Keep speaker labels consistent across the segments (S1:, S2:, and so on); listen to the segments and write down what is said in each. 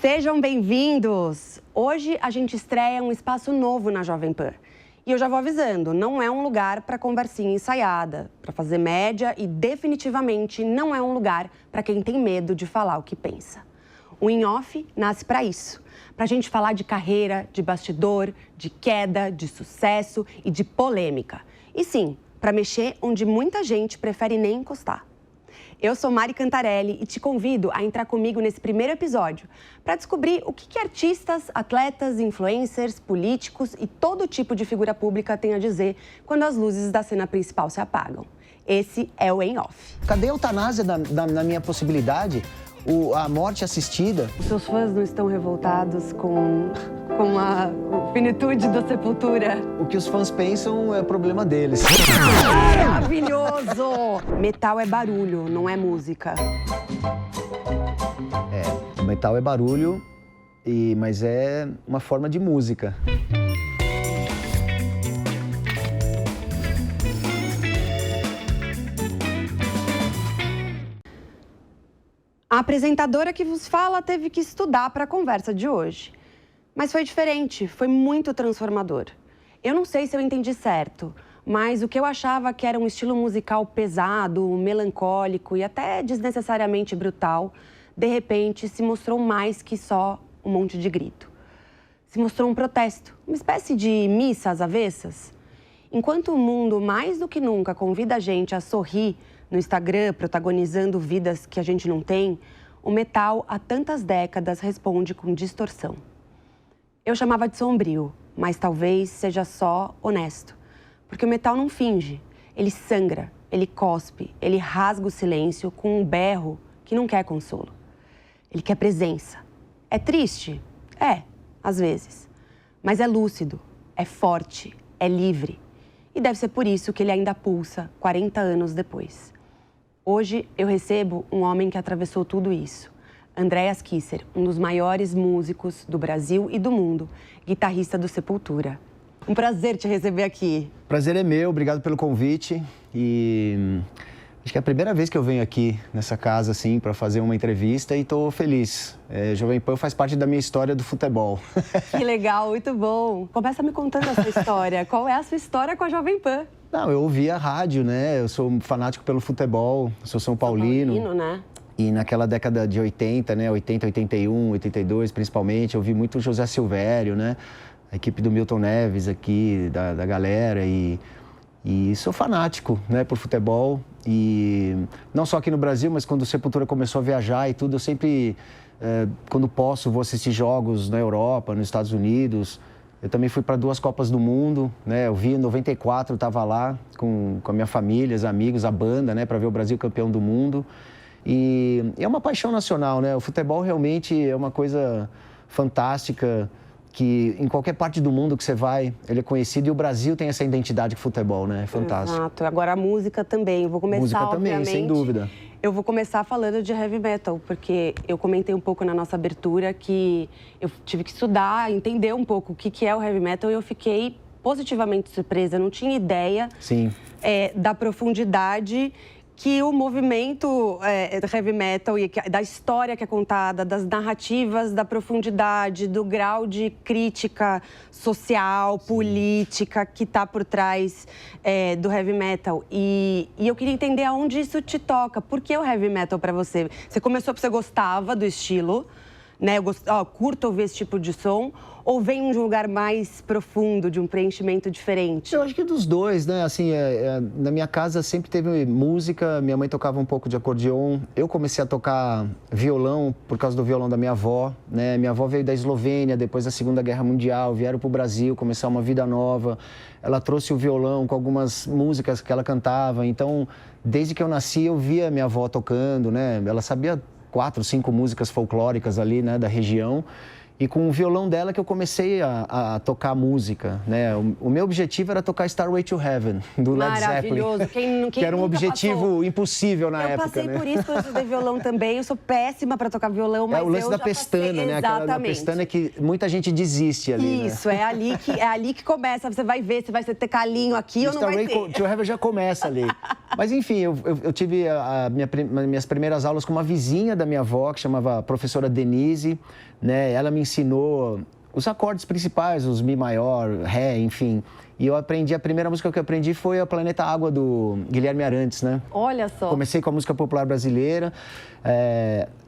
S1: Sejam bem-vindos! Hoje a gente estreia um espaço novo na Jovem Pan. E eu já vou avisando, não é um lugar para conversinha ensaiada, para fazer média e definitivamente não é um lugar para quem tem medo de falar o que pensa. O In Off nasce para isso, para a gente falar de carreira, de bastidor, de queda, de sucesso e de polêmica. E sim, para mexer onde muita gente prefere nem encostar. Eu sou Mari Cantarelli e te convido a entrar comigo nesse primeiro episódio para descobrir o que artistas, atletas, influencers, políticos e todo tipo de figura pública têm a dizer quando as luzes da cena principal se apagam. Esse é o In Off.
S2: Cadê a eutanásia na minha possibilidade? A morte assistida?
S1: Os seus fãs não estão revoltados com a finitude da Sepultura?
S2: O que os fãs pensam é problema deles.
S1: Maravilhoso! Metal é barulho, não é música.
S2: O metal é barulho, mas é uma forma de música.
S1: A apresentadora que vos fala teve que estudar para a conversa de hoje. Mas foi diferente, foi muito transformador. Eu não sei se eu entendi certo, mas o que eu achava que era um estilo musical pesado, melancólico e até desnecessariamente brutal, de repente se mostrou mais que só um monte de grito. Se mostrou um protesto, uma espécie de missa às avessas. Enquanto o mundo mais do que nunca convida a gente a sorrir no Instagram, protagonizando vidas que a gente não tem, o metal há tantas décadas responde com distorção. Eu chamava de sombrio, mas talvez seja só honesto. Porque o metal não finge, ele sangra, ele cospe, ele rasga o silêncio com um berro que não quer consolo. Ele quer presença. É triste? É, às vezes. Mas é lúcido, é forte, é livre. E deve ser por isso que ele ainda pulsa 40 anos depois. Hoje eu recebo um homem que atravessou tudo isso. Andreas Kisser, um dos maiores músicos do Brasil e do mundo, guitarrista do Sepultura. Um prazer te receber aqui.
S2: Prazer é meu, obrigado pelo convite. E acho que é a primeira vez que eu venho aqui nessa casa assim para fazer uma entrevista e estou feliz. Jovem Pan faz parte da minha história do futebol.
S1: Que legal, muito bom. Começa me contando a sua história. Qual é a sua história com a Jovem Pan?
S2: Não, eu ouvia rádio, né? Eu sou fanático pelo futebol, sou São Paulino.
S1: São Paulino, né?
S2: E naquela década de 80, né? 80, 81, 82 principalmente, eu vi muito José Silvério, né? A equipe do Milton Neves aqui, da galera. E sou fanático, né? Por futebol. E não só aqui no Brasil, mas quando o Sepultura começou a viajar e tudo, eu sempre, quando posso, vou assistir jogos na Europa, nos Estados Unidos. Eu também fui para 2 Copas do Mundo, né? Eu vi em 94, estava lá com a minha família, os amigos, a banda, né? Para ver o Brasil campeão do mundo. E é uma paixão nacional, né? O futebol realmente é uma coisa fantástica, que em qualquer parte do mundo que você vai, ele é conhecido. E o Brasil tem essa identidade com o futebol, né? É fantástico.
S1: Exato. Agora a música também. Vou começar,
S2: música também,
S1: obviamente,
S2: sem dúvida.
S1: Eu vou começar falando de heavy metal, porque eu comentei um pouco na nossa abertura que eu tive que estudar, entender um pouco o que é o heavy metal e eu fiquei positivamente surpresa. Eu não tinha ideia da profundidade que o movimento heavy metal e da história que é contada, das narrativas, da profundidade, do grau de crítica social, política que está por trás do heavy metal. E eu queria entender aonde isso te toca. Por que o heavy metal para você? Você começou porque você gostava do estilo, né? Curto ouvir esse tipo de som. Ou vem de um lugar mais profundo, de um preenchimento diferente?
S2: Eu acho que dos dois, né? Assim, na minha casa sempre teve música, minha mãe tocava um pouco de acordeon. Eu comecei a tocar violão por causa do violão da minha avó, né? Minha avó veio da Eslovênia depois da Segunda Guerra Mundial, vieram para o Brasil começar uma vida nova. Ela trouxe o violão com algumas músicas que ela cantava. Então, desde que eu nasci, eu via minha avó tocando, né? Ela sabia 4, 5 músicas folclóricas ali, né? Da região. E com o violão dela que eu comecei a tocar música, né? O meu objetivo era tocar Starway to Heaven, do Led Zeppelin.
S1: Maravilhoso. Quem
S2: que era um objetivo impossível na época,
S1: Eu passei
S2: né?
S1: por isso quando eu estudei violão também. Eu sou péssima para tocar violão, mas
S2: o lance
S1: eu
S2: da
S1: já
S2: pestana,
S1: passei.
S2: né? Aquela da pestana que muita gente desiste ali,
S1: Isso,
S2: né?
S1: é ali que começa. Você vai ver se vai ter calinho aqui ou não vai ter.
S2: Starway to Heaven já começa ali. Mas, enfim, eu tive minhas primeiras aulas com uma vizinha da minha avó, que chamava professora Denise, né? Ela me ensinou os acordes principais, os Mi maior, Ré, enfim. E eu aprendi, a primeira música que eu aprendi foi o Planeta Água, do Guilherme Arantes, né?
S1: Olha só.
S2: Comecei com a música popular brasileira.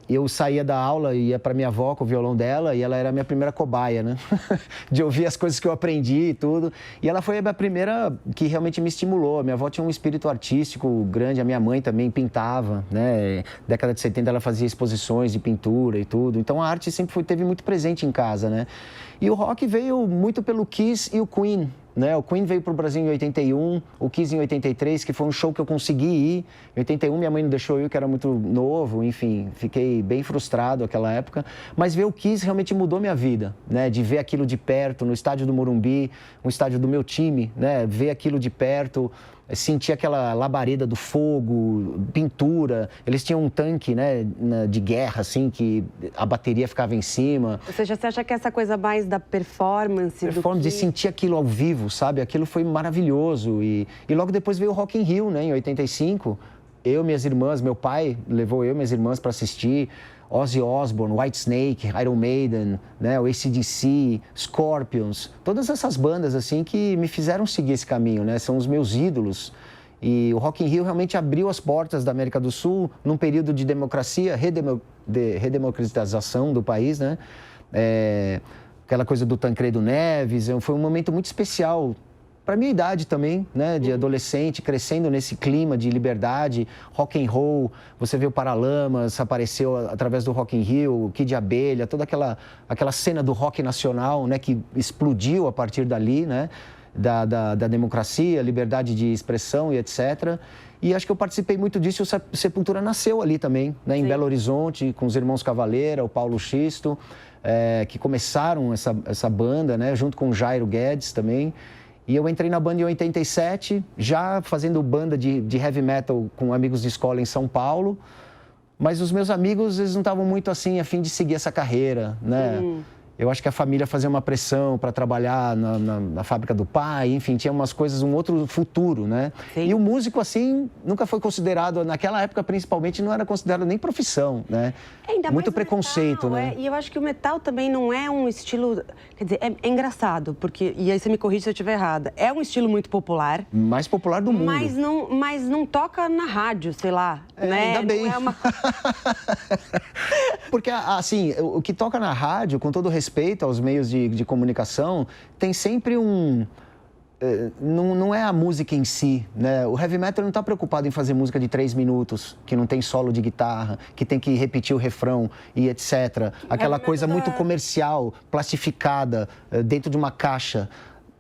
S2: Eu saía da aula e ia para minha avó com o violão dela e ela era a minha primeira cobaia, né? De ouvir as coisas que eu aprendi e tudo. E ela foi a minha primeira que realmente me estimulou. Minha avó tinha um espírito artístico grande, a minha mãe também pintava, né? Década de 70 ela fazia exposições de pintura e tudo. Então a arte sempre teve muito presente em casa, né? E o rock veio muito pelo Kiss e o Queen, né? O Queen veio para o Brasil em 81, o Kiss em 83, que foi um show que eu consegui ir. Em 81 minha mãe não deixou eu ir, que era muito novo, enfim, fiquei bem frustrado naquela época. Mas ver o Kiss realmente mudou minha vida, né? De ver aquilo de perto, no estádio do Morumbi, um estádio do meu time, né? Ver aquilo de perto, sentir aquela labareda do fogo, pintura. Eles tinham um tanque, né, de guerra, assim, que a bateria ficava em cima.
S1: Ou seja, você acha que essa coisa mais da performance...
S2: De sentir aquilo ao vivo, sabe? Aquilo foi maravilhoso. E logo depois veio o Rock in Rio, né, em 85. Eu, minhas irmãs, meu pai levou eu e minhas irmãs para assistir. Ozzy Osbourne, Whitesnake, Iron Maiden, né, o AC/DC, Scorpions, todas essas bandas assim que me fizeram seguir esse caminho, né, são os meus ídolos. E o Rock in Rio realmente abriu as portas da América do Sul num período de democracia, de redemocratização do país, né, aquela coisa do Tancredo Neves, foi um momento muito especial para minha idade também, né, de adolescente, crescendo nesse clima de liberdade, rock and roll. Você vê o Paralamas, apareceu através do Rock in Rio, o Kid Abelha, toda aquela cena do rock nacional, né, que explodiu a partir dali, né, da democracia, liberdade de expressão e etc. E acho que eu participei muito disso. O Sepultura nasceu ali também, né, em Belo Horizonte, com os irmãos Cavaleira, o Paulo Xisto, que começaram essa banda, né, junto com o Jairo Guedes também. E eu entrei na banda em 87, já fazendo banda de heavy metal com amigos de escola em São Paulo. Mas os meus amigos, eles não estavam muito assim, a fim de seguir essa carreira, né? Eu acho que a família fazia uma pressão para trabalhar na fábrica do pai, enfim, tinha umas coisas, um outro futuro, né? Sim. E o músico, assim, nunca foi considerado, naquela época principalmente, não era considerado nem profissão, né?
S1: Ainda
S2: muito
S1: mais
S2: preconceito,
S1: metal,
S2: né?
S1: E eu acho que o metal também não é um estilo... Quer dizer, é engraçado, porque... E aí você me corrige se eu estiver errada. É um estilo muito popular.
S2: Mais popular do mundo.
S1: Mas não toca na rádio, sei lá, né?
S2: Ainda bem.
S1: Não é uma...
S2: Porque, assim, o que toca na rádio, com todo respeito aos meios de comunicação, tem sempre não é a música em si, né? O heavy metal não está preocupado em fazer música de 3 minutos, que não tem solo de guitarra, que tem que repetir o refrão e etc. Aquela coisa muito comercial, plastificada, dentro de uma caixa.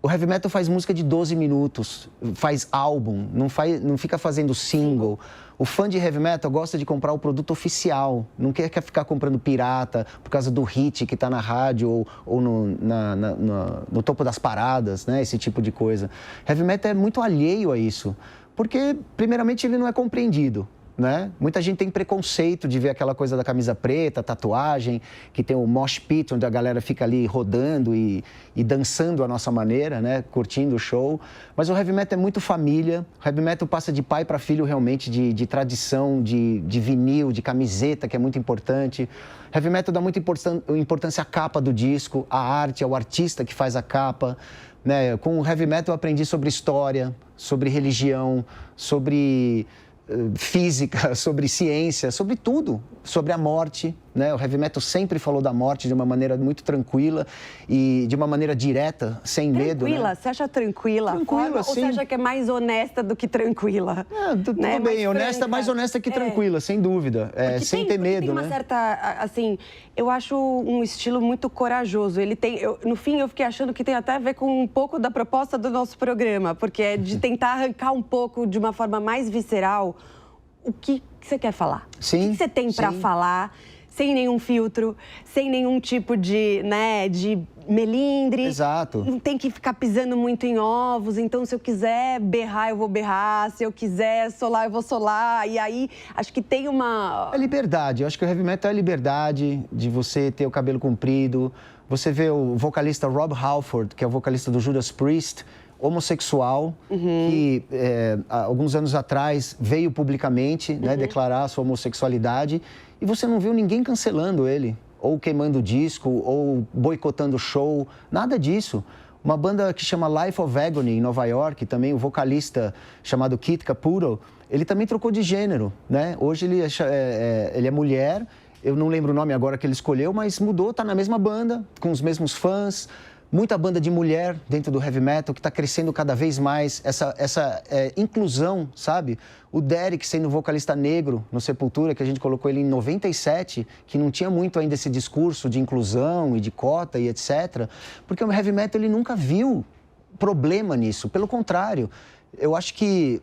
S2: O heavy metal faz música de 12 minutos, faz álbum, não fica fazendo single. O fã de heavy metal gosta de comprar o produto oficial, não quer ficar comprando pirata por causa do hit que está na rádio ou no topo das paradas, né? Esse tipo de coisa. Heavy metal é muito alheio a isso, porque, primeiramente, ele não é compreendido. Né? Muita gente tem preconceito de ver aquela coisa da camisa preta, tatuagem, que tem o mosh pit, onde a galera fica ali rodando e dançando à nossa maneira, né? Curtindo o show. Mas o heavy metal é muito família, o heavy metal passa de pai para filho realmente, de tradição, de vinil, de camiseta, que é muito importante. Heavy metal dá muita importância à capa do disco, à arte, ao artista que faz a capa. Né? Com o heavy metal eu aprendi sobre história, sobre religião, sobre... física, sobre ciência, sobre tudo, sobre a morte, né? O heavy metal sempre falou da morte de uma maneira muito tranquila e de uma maneira direta, sem medo, né?
S1: Tranquila? Você acha tranquila?
S2: Tranquila, sim.
S1: Ou você acha que é mais honesta do que tranquila?
S2: Tudo bem, mais honesta que tranquila, sem dúvida, sem ter medo,
S1: tem uma certa, assim, eu acho um estilo muito corajoso. Ele tem, no fim, eu fiquei achando que tem até a ver com um pouco da proposta do nosso programa, porque é de tentar arrancar um pouco de uma forma mais visceral o que você quer falar.
S2: Sim,
S1: o que você tem para falar, sem nenhum filtro, sem nenhum tipo de, né, de melindre.
S2: Exato.
S1: Não tem que ficar pisando muito em ovos. Então, se eu quiser berrar, eu vou berrar. Se eu quiser solar, eu vou solar. E aí, acho que tem uma...
S2: É liberdade. Eu acho que o heavy metal é liberdade de você ter o cabelo comprido. Você vê o vocalista Rob Halford, que é o vocalista do Judas Priest, homossexual, que alguns anos atrás veio publicamente, né, declarar a sua homossexualidade, e você não viu ninguém cancelando ele. ou queimando disco, ou boicotando show, nada disso. Uma banda que chama Life of Agony, em Nova York, também o vocalista chamado Kit Caputo, ele também trocou de gênero, né? Hoje ele é mulher, eu não lembro o nome agora que ele escolheu, mas mudou, tá na mesma banda, com os mesmos fãs. Muita banda de mulher dentro do heavy metal que está crescendo cada vez mais, essa inclusão, sabe? O Derek sendo vocalista negro no Sepultura, que a gente colocou ele em 97, que não tinha muito ainda esse discurso de inclusão e de cota e etc. Porque o heavy metal ele nunca viu problema nisso, pelo contrário. Eu acho que...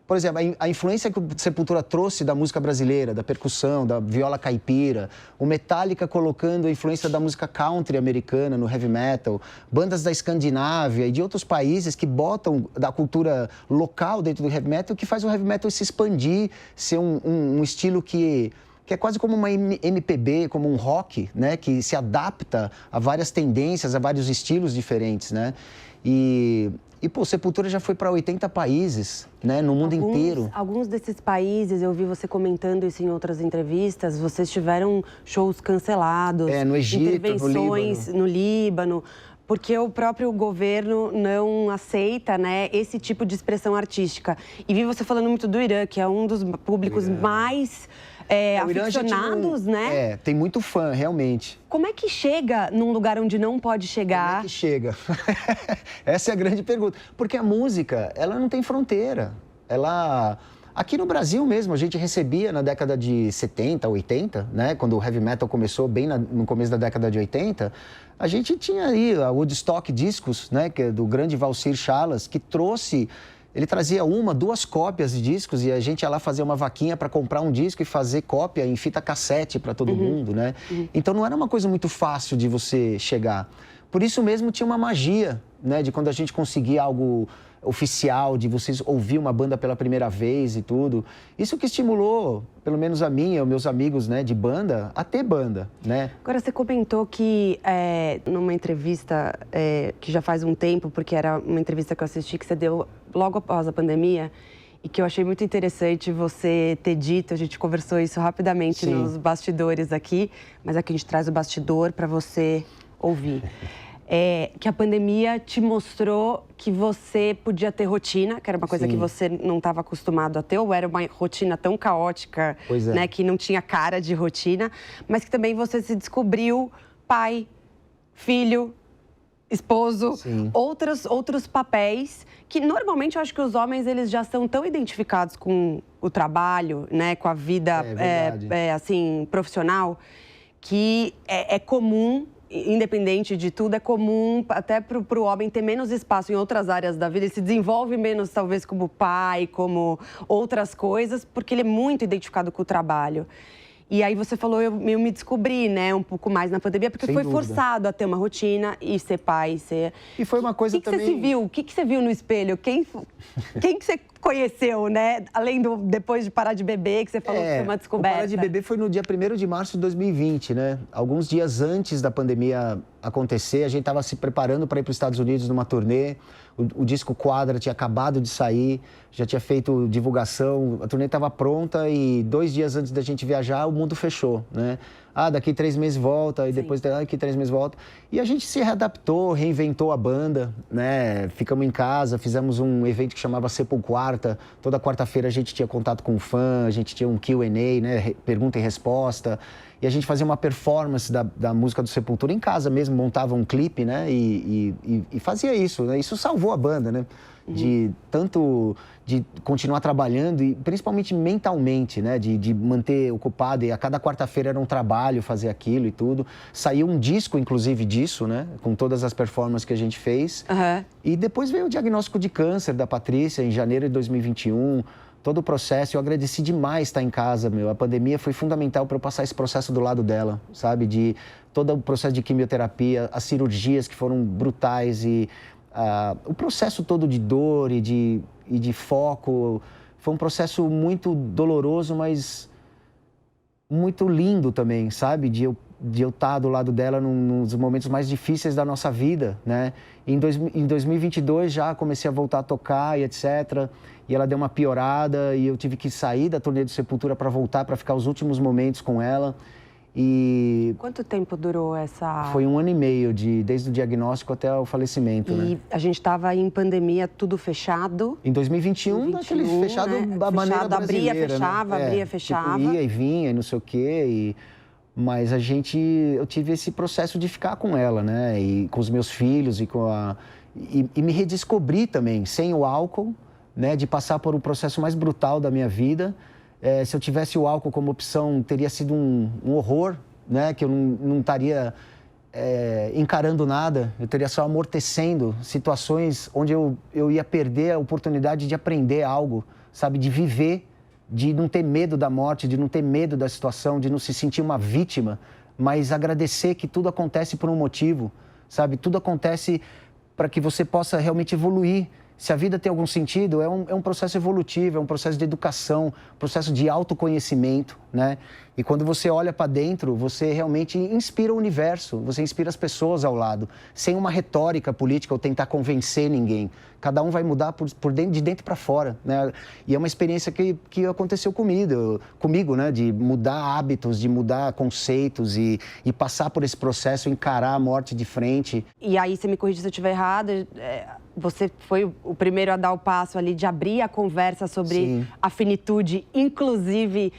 S2: Por exemplo, a influência que o Sepultura trouxe da música brasileira, da percussão, da viola caipira, o Metallica colocando a influência da música country americana no heavy metal, bandas da Escandinávia e de outros países que botam da cultura local dentro do heavy metal, que faz o heavy metal se expandir, ser um estilo que é quase como uma MPB, como um rock, né? Que se adapta a várias tendências, a vários estilos diferentes, né? E pô, Sepultura já foi para 80 países, né, no mundo inteiro.
S1: Alguns desses países, eu vi você comentando isso em outras entrevistas, vocês tiveram shows cancelados.
S2: No Egito,
S1: intervenções no Líbano. Porque o próprio governo não aceita, né, esse tipo de expressão artística. E vi você falando muito do Irã, que é um dos públicos mais aficionados, né?
S2: Tem muito fã, realmente.
S1: Como é que chega num lugar onde não pode chegar?
S2: Como é que chega? Essa é a grande pergunta. Porque a música, ela não tem fronteira. Aqui no Brasil mesmo, a gente recebia na década de 70, 80, né? Quando o heavy metal começou, bem no começo da década de 80, a gente tinha aí a Woodstock Discos, né? Que é do grande Valcir Chalas, que trouxe... Ele trazia 1, 2 cópias de discos e a gente ia lá fazer uma vaquinha para comprar um disco e fazer cópia em fita cassete para todo mundo, né? Então não era uma coisa muito fácil de você chegar. Por isso mesmo tinha uma magia, né? De quando a gente conseguia algo oficial, de vocês ouvir uma banda pela primeira vez e tudo. Isso que estimulou, pelo menos a mim e os meus amigos, né, de banda, a ter banda, né?
S1: Agora, você comentou que numa entrevista que já faz um tempo, porque era uma entrevista que eu assisti, que você deu logo após a pandemia, e que eu achei muito interessante você ter dito, a gente conversou isso rapidamente nos bastidores aqui, mas aqui a gente traz o bastidor para você ouvir. Que a pandemia te mostrou que você podia ter rotina, que era uma coisa que você não estava acostumado a ter, ou era uma rotina tão caótica, né, que não tinha cara de rotina, mas que também você se descobriu pai, filho, esposo, outros papéis que normalmente eu acho que os homens eles já são tão identificados com o trabalho, né, com a vida assim profissional, que é comum. Independente de tudo, é comum até para o homem ter menos espaço em outras áreas da vida. Ele se desenvolve menos, talvez, como pai, como outras coisas, porque ele é muito identificado com o trabalho. E aí você falou, eu me descobri, né, um pouco mais na pandemia, porque foi forçado a ter uma rotina e ser pai, ser...
S2: E foi uma coisa também...
S1: O que você viu? O que você viu no espelho? Quem que você conheceu, né? Além depois de parar de beber, que você falou que foi uma descoberta.
S2: Parar de beber foi no dia 1º de março de 2020, né? Alguns dias antes da pandemia acontecer, a gente estava se preparando para ir para os Estados Unidos numa turnê. O disco Quadra tinha acabado de sair, já tinha feito divulgação, a turnê estava pronta e 2 dias antes da gente viajar, o mundo fechou, né? Daqui 3 meses volta, e depois daqui 3 meses volta. E a gente se readaptou, reinventou a banda, né? Ficamos em casa, fizemos um evento que chamava Sepulquarta. Toda quarta-feira a gente tinha contato com o fã, a gente tinha um Q&A, né? Pergunta e resposta. E a gente fazia uma performance da música do Sepultura em casa mesmo, montava um clipe, né? E fazia isso, né? Isso salvou a banda, né? De continuar trabalhando e principalmente mentalmente, né? De manter ocupado, e a cada quarta-feira era um trabalho fazer aquilo e tudo. Saiu um disco, inclusive, disso, né? Com todas as performances que a gente fez. E depois veio o diagnóstico de câncer da Patrícia em janeiro de 2021. Todo o processo, eu agradeci demais estar em casa, meu. A pandemia foi fundamental para eu passar esse processo do lado dela, sabe? De todo o processo de quimioterapia, as cirurgias que foram brutais e o processo todo de dor e de foco. Foi um processo muito doloroso, mas muito lindo também, sabe? De eu estar do lado dela nos momentos mais difíceis da nossa vida, né? Em 2022 já comecei a voltar a tocar e etc. E ela deu uma piorada e eu tive que sair da turnê do Sepultura para voltar, para ficar os últimos momentos com ela. E
S1: Quanto tempo durou essa...
S2: foi 1 ano e meio, desde o diagnóstico até o falecimento, né?
S1: E a gente estava em pandemia, tudo fechado.
S2: Em 2021, aquele fechado da maneira brasileira,
S1: abria, fechava,
S2: né?
S1: abria, fechava.
S2: Tipo, ia e vinha e não sei o quê. Mas eu tive esse processo de ficar com ela, né? E com os meus filhos e me redescobrir também, sem o álcool, né? De passar por um processo mais brutal da minha vida. Se eu tivesse o álcool como opção, teria sido um horror, né? Que eu não estaria encarando nada, eu teria só amortecendo situações onde eu ia perder a oportunidade de aprender algo, sabe? De viver, de não ter medo da morte, de não ter medo da situação, de não se sentir uma vítima, mas agradecer que tudo acontece por um motivo, sabe? Tudo acontece para que você possa realmente evoluir. Se a vida tem algum sentido, é um processo evolutivo, é um processo de educação, um processo de autoconhecimento, né? E quando você olha para dentro, você realmente inspira o universo, você inspira as pessoas ao lado, sem uma retórica política ou tentar convencer ninguém. Cada um vai mudar por dentro, de dentro para fora, né? E é uma experiência que aconteceu comigo, né? De mudar hábitos, de mudar conceitos e passar por esse processo, encarar a morte de frente.
S1: E aí, você me corrige se eu estiver errada, você foi o primeiro a dar o passo ali de abrir a conversa sobre
S2: Sim.
S1: a finitude, inclusive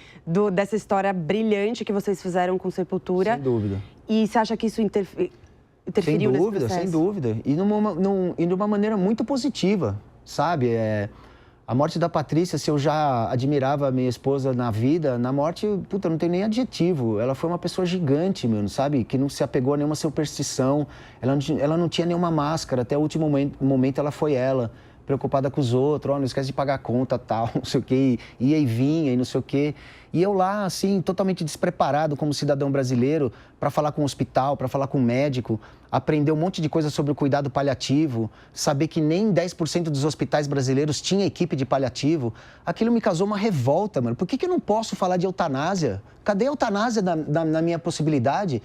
S1: dessa história brilhante que vocês fizeram com Sepultura.
S2: Sem dúvida.
S1: E você acha que isso interferiu nesse processo?
S2: Sem dúvida. E de uma maneira muito positiva, sabe? A morte da Patrícia, se eu já admirava a minha esposa na vida, na morte, puta, não tem nem adjetivo. Ela foi uma pessoa gigante, mano, sabe? Que não se apegou a nenhuma superstição. Ela não tinha nenhuma máscara. Até o último momento ela foi ela, preocupada com os outros. Não esquece de pagar a conta, tal, não sei o quê. Ia e vinha e não sei o quê. E eu lá, assim, totalmente despreparado como cidadão brasileiro para falar com o hospital, para falar com o médico, aprender um monte de coisa sobre o cuidado paliativo, saber que nem 10% dos hospitais brasileiros tinha equipe de paliativo. Aquilo me causou uma revolta, mano. Por que eu não posso falar de eutanásia? Cadê a eutanásia na minha possibilidade?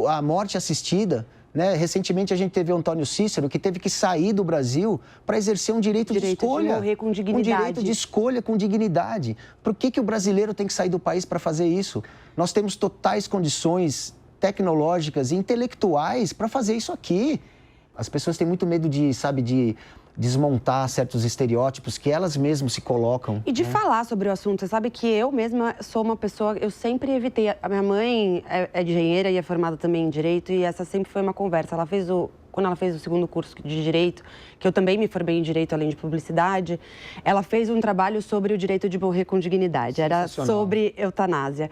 S2: A morte assistida? Né? Recentemente a gente teve o Antônio Cícero, que teve que sair do Brasil para exercer um direito de escolha.
S1: De morrer com dignidade.
S2: Um direito de escolha com dignidade. Por que o brasileiro tem que sair do país para fazer isso? Nós temos totais condições tecnológicas e intelectuais para fazer isso aqui. As pessoas têm muito medo de desmontar certos estereótipos que elas mesmas se colocam.
S1: E de falar sobre o assunto. Você sabe que eu mesma sou uma pessoa... Eu sempre evitei... A minha mãe é engenheira e é formada também em Direito. E essa sempre foi uma conversa. Quando ela fez o segundo curso de Direito, que eu também me formei em Direito, além de Publicidade, ela fez um trabalho sobre o direito de morrer com dignidade. Era sobre eutanásia.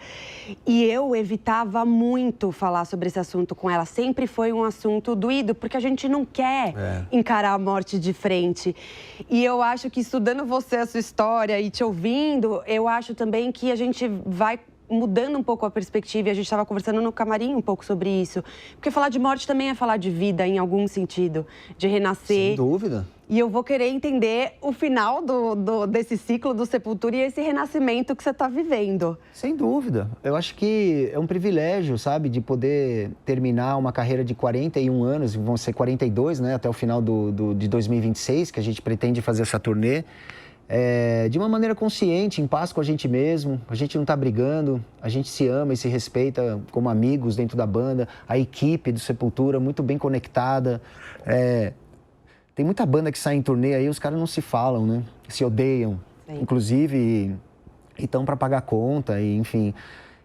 S1: E eu evitava muito falar sobre esse assunto com ela. Sempre foi um assunto doído, porque a gente não quer encarar a morte de frente. E eu acho que, estudando você, a sua história e te ouvindo, eu acho também que a gente vai mudando um pouco a perspectiva, e a gente estava conversando no camarim um pouco sobre isso. Porque falar de morte também é falar de vida, em algum sentido, de renascer.
S2: Sem dúvida.
S1: E eu vou querer entender o final desse ciclo do Sepultura e esse renascimento que você está vivendo.
S2: Sem dúvida. Eu acho que é um privilégio, sabe, de poder terminar uma carreira de 41 anos, vão ser 42, né, até o final de 2026, que a gente pretende fazer essa turnê. De uma maneira consciente, em paz com a gente mesmo. A gente não está brigando, a gente se ama e se respeita como amigos dentro da banda. A equipe do Sepultura muito bem conectada. Tem muita banda que sai em turnê aí, os caras não se falam, né? Se odeiam, sim. Inclusive, estão para pagar conta, e, enfim.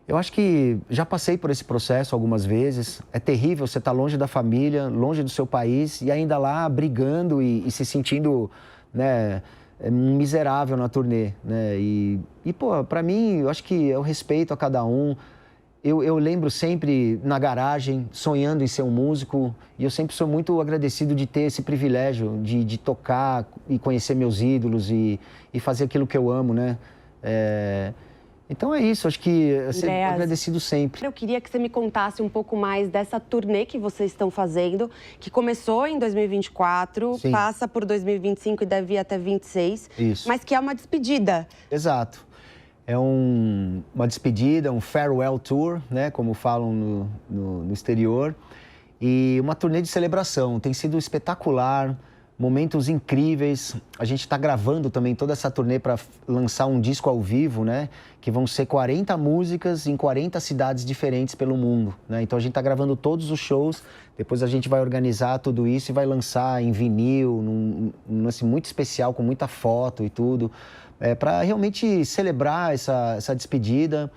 S2: Eu acho que já passei por esse processo algumas vezes. É terrível você estar longe da família, longe do seu país, e ainda lá brigando e se sentindo, né, miserável na turnê, né? Pô, pra mim, eu acho que é o respeito a cada um. Eu lembro sempre na garagem, sonhando em ser um músico, e eu sempre sou muito agradecido de ter esse privilégio de tocar e conhecer meus ídolos e fazer aquilo que eu amo, né? Então é isso, acho que eu ser agradecido sempre.
S1: Eu queria que você me contasse um pouco mais dessa turnê que vocês estão fazendo, que começou em 2024, sim, passa por 2025 e deve ir até 2026,
S2: isso,
S1: mas que é uma despedida.
S2: Exato. É uma despedida, um farewell tour, né, como falam no exterior, e uma turnê de celebração. Tem sido espetacular. momentos incríveis. A gente está gravando também toda essa turnê para lançar um disco ao vivo, né? Que vão ser 40 músicas em 40 cidades diferentes pelo mundo, né? Então a gente está gravando todos os shows, depois a gente vai organizar tudo isso e vai lançar em vinil, num lance muito especial, com muita foto e tudo, para realmente celebrar essa despedida.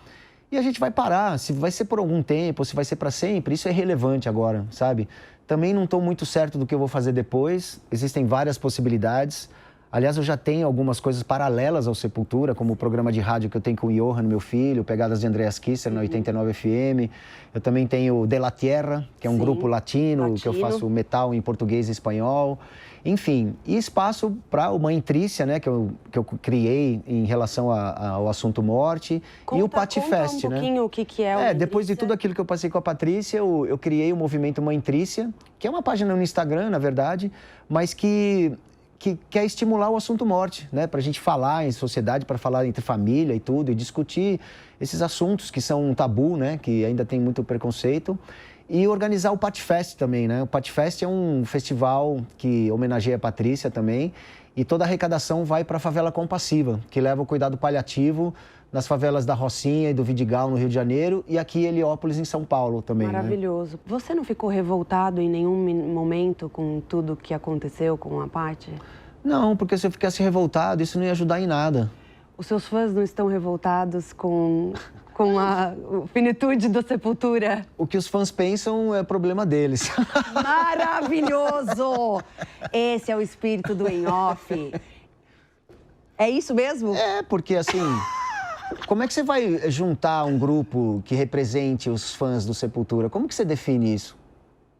S2: E a gente vai parar, se vai ser por algum tempo, se vai ser para sempre, isso é relevante agora, sabe? Também não estou muito certo do que eu vou fazer depois, existem várias possibilidades. Aliás, eu já tenho algumas coisas paralelas ao Sepultura, como o programa de rádio que eu tenho com o Johan, meu filho, Pegadas de Andreas Kisser, na 89 FM. Eu também tenho De La Tierra, que é um grupo latino, que eu faço metal em português e espanhol. Enfim, e espaço para uma Intrícia, né, que eu criei em relação ao assunto morte. E o Patifest, né?
S1: Conta um pouquinho o que é o Mãe
S2: depois de
S1: Intrícia.
S2: tudo aquilo que eu passei com a Patrícia, eu criei o movimento Mãe Intrícia, que é uma página no Instagram, na verdade, mas que quer estimular o assunto morte, né? Para a gente falar em sociedade, para falar entre família e tudo, e discutir esses assuntos que são um tabu, né? Que ainda tem muito preconceito. E organizar o Patifest também, né? O Patifest é um festival que homenageia a Patrícia também, e toda a arrecadação vai para a Favela Compassiva, que leva o cuidado paliativo nas favelas da Rocinha e do Vidigal, no Rio de Janeiro, e aqui em Heliópolis, em São Paulo também.
S1: Maravilhoso. Né? Você não ficou revoltado em nenhum momento com tudo que aconteceu com a Paty?
S2: Não, porque se eu ficasse revoltado, isso não ia ajudar em nada.
S1: Os seus fãs não estão revoltados com a finitude da Sepultura?
S2: O que os fãs pensam é problema deles.
S1: Maravilhoso! Esse é o espírito do Em Off. É isso mesmo?
S2: É, porque assim... Como é que você vai juntar um grupo que represente os fãs do Sepultura? Como que você define isso,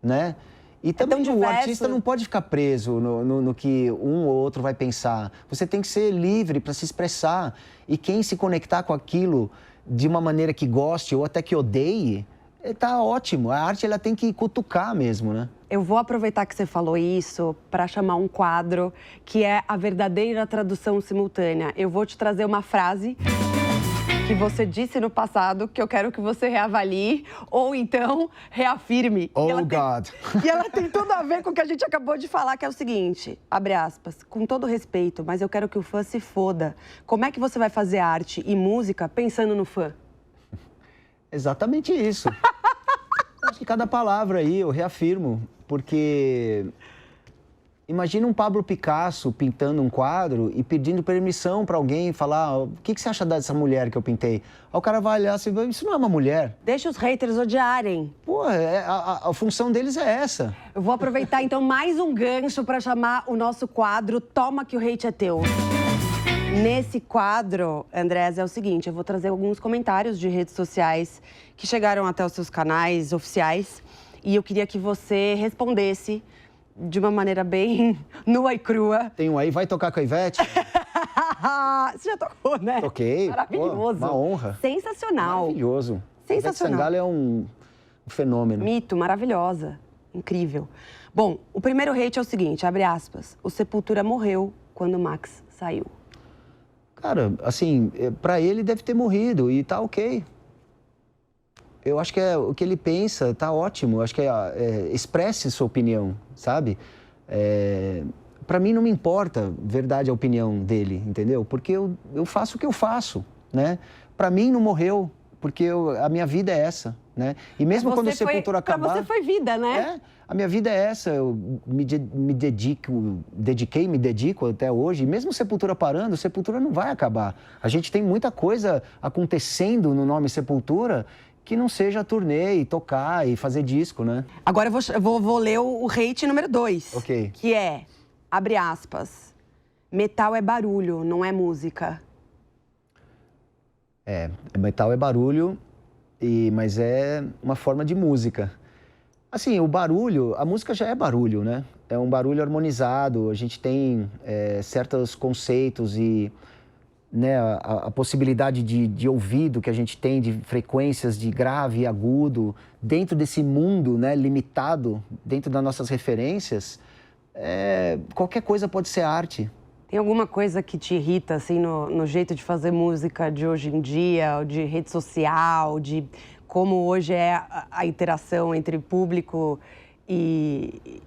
S2: né? E também o artista não pode ficar preso no que um ou outro vai pensar. Você tem que ser livre para se expressar. E quem se conectar com aquilo de uma maneira que goste ou até que odeie, tá ótimo. A arte, ela tem que cutucar mesmo, né?
S1: Eu vou aproveitar que você falou isso para chamar um quadro que é a verdadeira tradução simultânea. Eu vou te trazer uma frase que você disse no passado, que eu quero que você reavalie, ou então reafirme.
S2: Oh, God!
S1: E ela tem tudo a ver com o que a gente acabou de falar, que é o seguinte, abre aspas, com todo respeito, mas eu quero que o fã se foda. Como é que você vai fazer arte e música pensando no fã?
S2: Exatamente isso. Acho que cada palavra aí eu reafirmo, porque... Imagina um Pablo Picasso pintando um quadro e pedindo permissão para alguém falar: o que você acha dessa mulher que eu pintei? Aí o cara vai olhar assim, isso não é uma mulher.
S1: Deixa os haters odiarem.
S2: Pô, a função deles é essa.
S1: Eu vou aproveitar então mais um gancho para chamar o nosso quadro Toma que o Hate é Teu. Nesse quadro, Andrés, é o seguinte, eu vou trazer alguns comentários de redes sociais que chegaram até os seus canais oficiais e eu queria que você respondesse de uma maneira bem nua e crua.
S2: Tem um aí, vai tocar com a Ivete?
S1: Você já tocou, né?
S2: Toquei.
S1: Maravilhoso.
S2: Pô, uma honra.
S1: Sensacional.
S2: Maravilhoso.
S1: Sensacional.
S2: Ivete Sangalo é um fenômeno.
S1: Mito, maravilhosa. Incrível. Bom, o primeiro hate é o seguinte, abre aspas, o Sepultura morreu quando o Max saiu.
S2: Cara, assim, pra ele deve ter morrido e tá ok. Eu acho que o que ele pensa tá ótimo. Eu acho que expresse sua opinião, sabe? Para mim não me importa, verdade, a opinião dele, entendeu? Porque eu faço o que eu faço, né? Para mim não morreu, porque a minha vida é essa, né? E mesmo quando o Sepultura acabar...
S1: Pra você foi vida, né?
S2: A minha vida é essa, eu me dedico até hoje. E mesmo Sepultura parando, o Sepultura não vai acabar. A gente tem muita coisa acontecendo no nome Sepultura que não seja turnê e tocar e fazer disco, né?
S1: Agora eu vou ler o hate número 2.
S2: Ok.
S1: Que é, abre aspas, metal é barulho, não é música.
S2: Metal é barulho, mas é uma forma de música. Assim, o barulho, a música já é barulho, né? É um barulho harmonizado, a gente tem certos conceitos e... Né, a possibilidade de ouvido que a gente tem, de frequências de grave e agudo, dentro desse mundo, né, limitado, dentro das nossas referências, qualquer coisa pode ser arte.
S1: Tem alguma coisa que te irrita, assim, no jeito de fazer música de hoje em dia, de rede social, de como hoje é a interação entre público e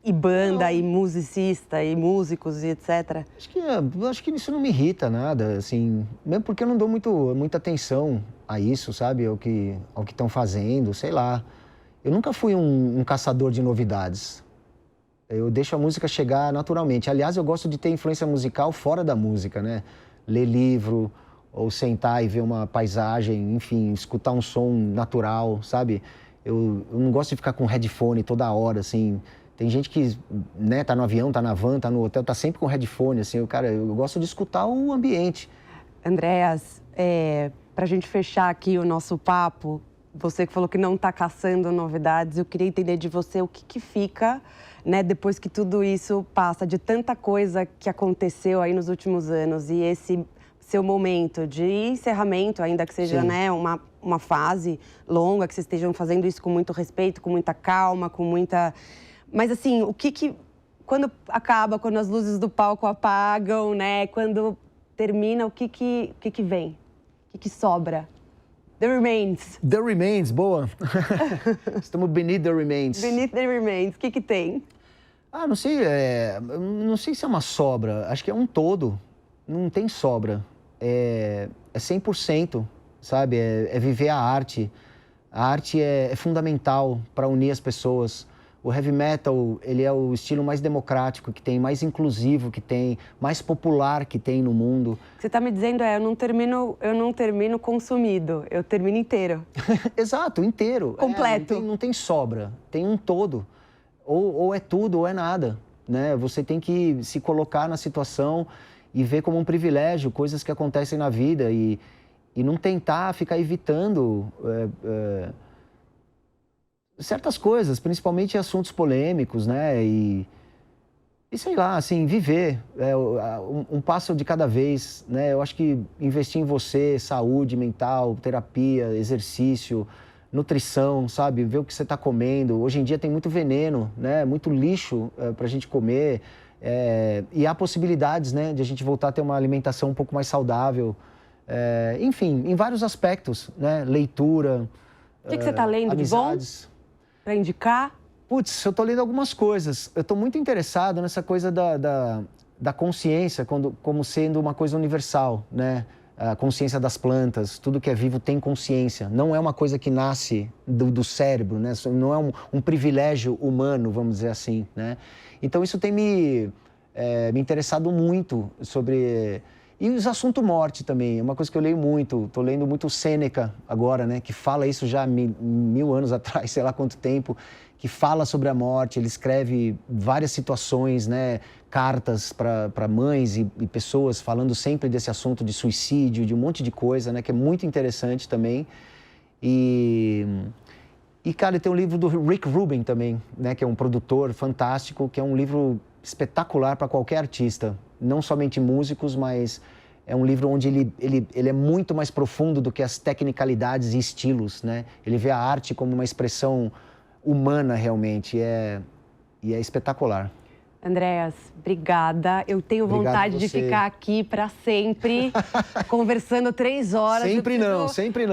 S1: e banda, e musicista, e músicos, e etc?
S2: Acho que isso não me irrita nada, assim, mesmo porque eu não dou muita atenção a isso, sabe, ao que estão fazendo, sei lá. Eu nunca fui um caçador de novidades. Eu deixo a música chegar naturalmente. Aliás, eu gosto de ter influência musical fora da música, né? Ler livro, ou sentar e ver uma paisagem, enfim, escutar um som natural, sabe? Eu não gosto de ficar com headphone toda hora, assim. Tem gente que, né, tá no avião, tá na van, tá no hotel, tá sempre com headphone, assim. Eu gosto de escutar o ambiente.
S1: Andréas, pra gente fechar aqui o nosso papo, você que falou que não tá caçando novidades, eu queria entender de você o que fica, né, depois que tudo isso passa, de tanta coisa que aconteceu aí nos últimos anos e esse seu momento de encerramento, ainda que seja, né, uma fase longa, que vocês estejam fazendo isso com muito respeito, com muita calma, com muita... Mas, assim, quando acaba, quando as luzes do palco apagam, né, quando termina, o que vem? O que sobra? The Remains.
S2: The Remains, boa. Estamos beneath the remains.
S1: Beneath the Remains, o que tem?
S2: Não sei, não sei se é uma sobra, acho que é um todo, não tem sobra. É 100%, sabe? É viver a arte. A arte é fundamental para unir as pessoas. O heavy metal, ele é o estilo mais democrático que tem, mais inclusivo que tem, mais popular que tem no mundo.
S1: O que você está me dizendo eu não termino consumido, eu termino inteiro.
S2: Exato, inteiro.
S1: Completo.
S2: Não tem sobra, tem um todo. Ou é tudo ou é nada, né? Você tem que se colocar na situação e ver como um privilégio coisas que acontecem na vida e não tentar ficar evitando certas coisas, principalmente assuntos polêmicos, né? E sei lá, assim, viver um passo de cada vez, né? Eu acho que investir em você, saúde mental, terapia, exercício, nutrição, sabe? Ver o que você está comendo. Hoje em dia tem muito veneno, né? Muito lixo para a gente comer. E há possibilidades, né? De a gente voltar a ter uma alimentação um pouco mais saudável. Enfim, em vários aspectos, né? Leitura,
S1: o que você está lendo
S2: amizades.
S1: De bom? Para indicar?
S2: Putz, eu tô lendo algumas coisas. Eu tô muito interessado nessa coisa da consciência como sendo uma coisa universal, né? A consciência das plantas, tudo que é vivo tem consciência. Não é uma coisa que nasce do cérebro, né? Não é um privilégio humano, vamos dizer assim, né? Então isso tem me interessado muito sobre... E os assuntos morte também, é uma coisa que eu leio muito. Estou lendo muito Sêneca agora, né? Que fala isso já há 1000 anos atrás, sei lá quanto tempo, que fala sobre a morte. Ele escreve várias situações, né? Cartas para mães e pessoas falando sempre desse assunto de suicídio, de um monte de coisa, né? Que é muito interessante também. E cara, tem um livro do Rick Rubin também, né? Que é um produtor fantástico, que é um livro espetacular para qualquer artista. Não somente músicos, mas é um livro onde ele é muito mais profundo do que as tecnicalidades e estilos, né? Ele vê a arte como uma expressão humana realmente, e é espetacular.
S1: Andréas, obrigada. Eu tenho vontade de ficar aqui para sempre, conversando 3 horas.
S2: Sempre não. Sempre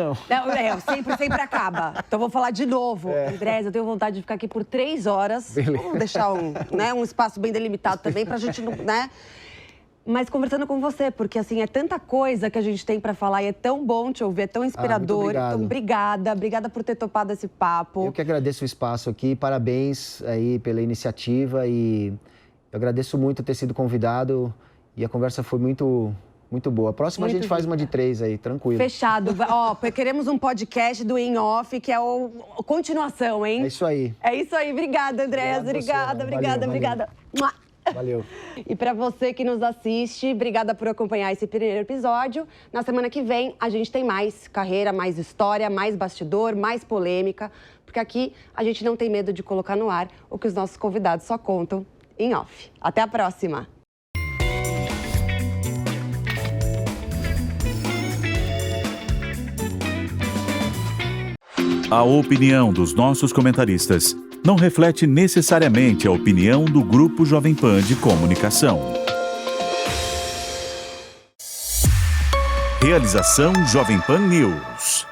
S1: acaba. Então, vou falar de novo. Andréas, eu tenho vontade de ficar aqui por 3 horas. Beleza. Vamos deixar um espaço bem delimitado também, para a gente não... né? Mas conversando com você, porque assim, é tanta coisa que a gente tem para falar e é tão bom te ouvir, é tão inspirador. Então, obrigada por ter topado esse papo.
S2: Eu que agradeço o espaço aqui, parabéns aí pela iniciativa e eu agradeço muito ter sido convidado e a conversa foi muito boa. A próxima a gente faz uma de 3 aí, tranquilo.
S1: Fechado. Queremos um podcast do In Off, que é a continuação, hein?
S2: É isso aí.
S1: É isso aí. Obrigada, Andréas. Obrigada.
S2: Valeu.
S1: E para você que nos assiste, obrigada por acompanhar esse primeiro episódio. Na semana que vem, a gente tem mais carreira, mais história, mais bastidor, mais polêmica, porque aqui a gente não tem medo de colocar no ar o que os nossos convidados só contam em off. Até a próxima!
S3: A opinião dos nossos comentaristas não reflete necessariamente a opinião do Grupo Jovem Pan de Comunicação. Realização Jovem Pan News.